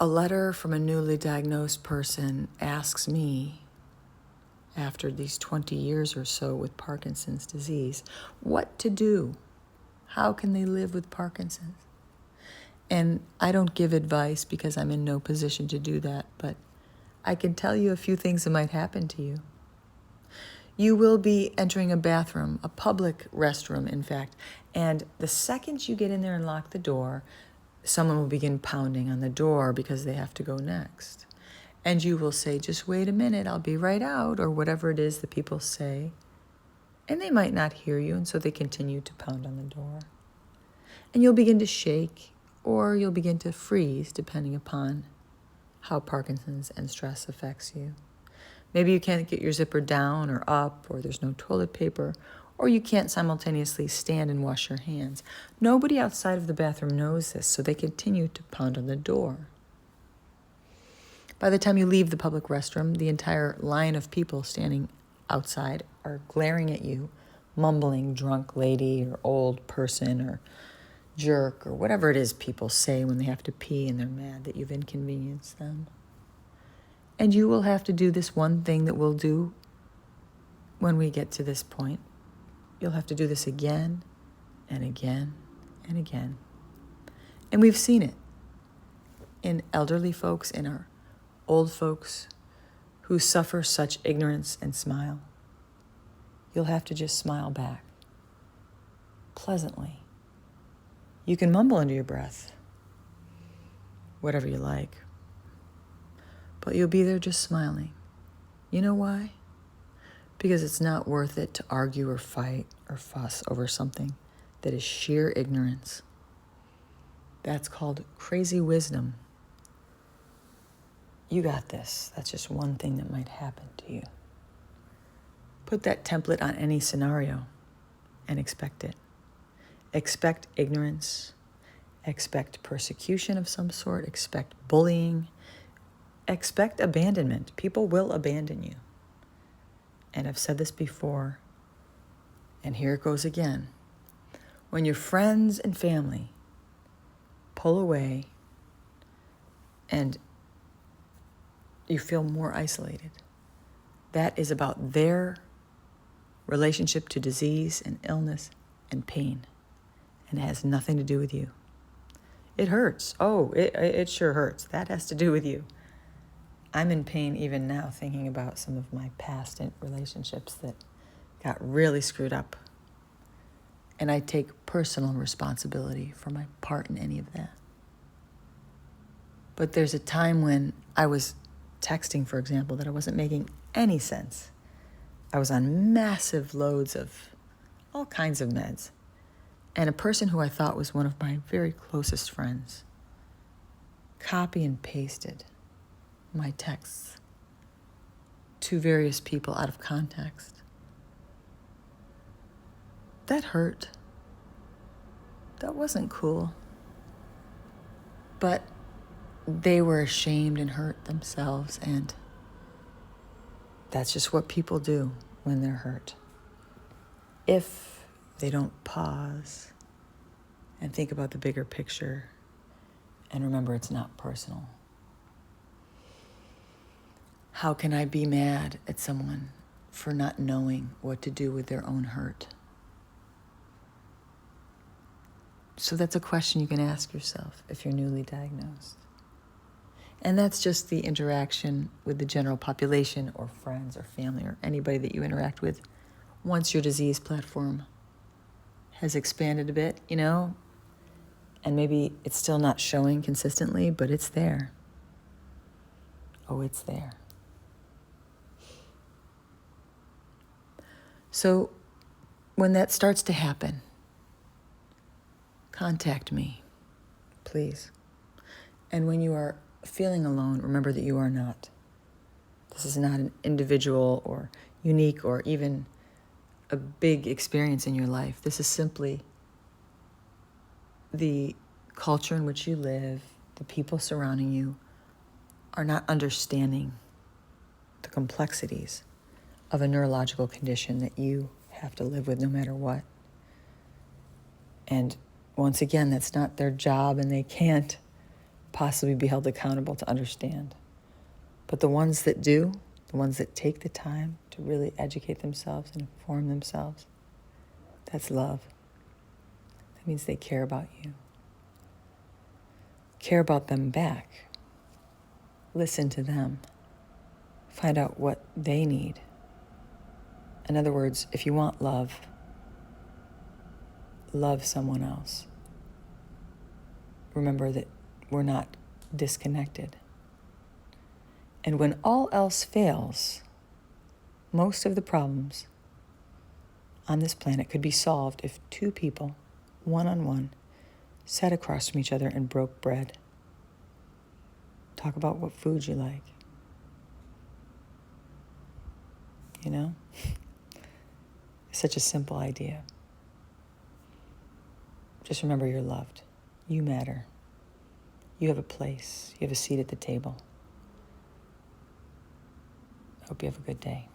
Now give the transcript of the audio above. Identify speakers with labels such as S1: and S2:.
S1: A letter from a newly diagnosed person asks me, after these 20 years or so with Parkinson's disease, what to do. How can they live with Parkinson's? And I don't give advice because I'm in no position to do that, but I can tell you a few things that might happen to you. You will be entering a bathroom, a public restroom, in fact, and the second you get in there and lock the door, someone will begin pounding on the door because they have to go next. And you will say, just wait a minute, I'll be right out, or whatever it is that people say. And they might not hear you, and so they continue to pound on the door. And you'll begin to shake, or you'll begin to freeze, depending upon how Parkinson's and stress affects you. Maybe you can't get your zipper down or up, or there's no toilet paper, or you can't simultaneously stand and wash your hands. Nobody outside of the bathroom knows this, so they continue to pound on the door. By the time you leave the public restroom, the entire line of people standing outside are glaring at you, mumbling drunk lady or old person or jerk or whatever it is people say when they have to pee and they're mad that you've inconvenienced them. And you will have to do this one thing that we'll do when we get to this point. You'll have to do this again and again and again. And we've seen it in elderly folks, in our old folks who suffer such ignorance and smile. You'll have to just smile back pleasantly. You can mumble under your breath, whatever you like, but you'll be there just smiling. You know why? Because it's not worth it to argue or fight or fuss over something that is sheer ignorance. That's called crazy wisdom. You got this. That's just one thing that might happen to you. Put that template on any scenario and expect it. Expect ignorance. Expect persecution of some sort. Expect bullying. Expect abandonment. People will abandon you. And I've said this before, and here it goes again. When your friends and family pull away and you feel more isolated, that is about their relationship to disease and illness and pain, and it has nothing to do with you. It hurts. Oh, it sure hurts. That has to do with you. I'm in pain even now thinking about some of my past relationships that got really screwed up. And I take personal responsibility for my part in any of that. But there's a time when I was texting, for example, that I wasn't making any sense. I was on massive loads of all kinds of meds. And a person who I thought was one of my very closest friends copy and pasted my texts to various people out of context. That hurt. That wasn't cool. But they were ashamed and hurt themselves, and that's just what people do when they're hurt. If they don't pause and think about the bigger picture and remember it's not personal. How can I be mad at someone for not knowing what to do with their own hurt? So that's a question you can ask yourself if you're newly diagnosed. And that's just the interaction with the general population or friends or family or anybody that you interact with once your disease platform has expanded a bit, and maybe it's still not showing consistently, but it's there. Oh, it's there. So when that starts to happen, contact me, please. And when you are feeling alone, remember that you are not. This is not an individual or unique or even a big experience in your life. This is simply the culture in which you live, the people surrounding you are not understanding the complexities of a neurological condition that you have to live with no matter what. And once again, that's not their job, and they can't possibly be held accountable to understand. But the ones that do, the ones that take the time to really educate themselves and inform themselves, that's love. That means they care about you. Care about them back. Listen to them. Find out what they need. In other words, if you want love, love someone else. Remember that we're not disconnected. And when all else fails, most of the problems on this planet could be solved if two people, one-on-one, sat across from each other and broke bread. Talk about what food you like. You know? It's such a simple idea. Just remember you're loved. You matter. You have a place. You have a seat at the table. I hope you have a good day.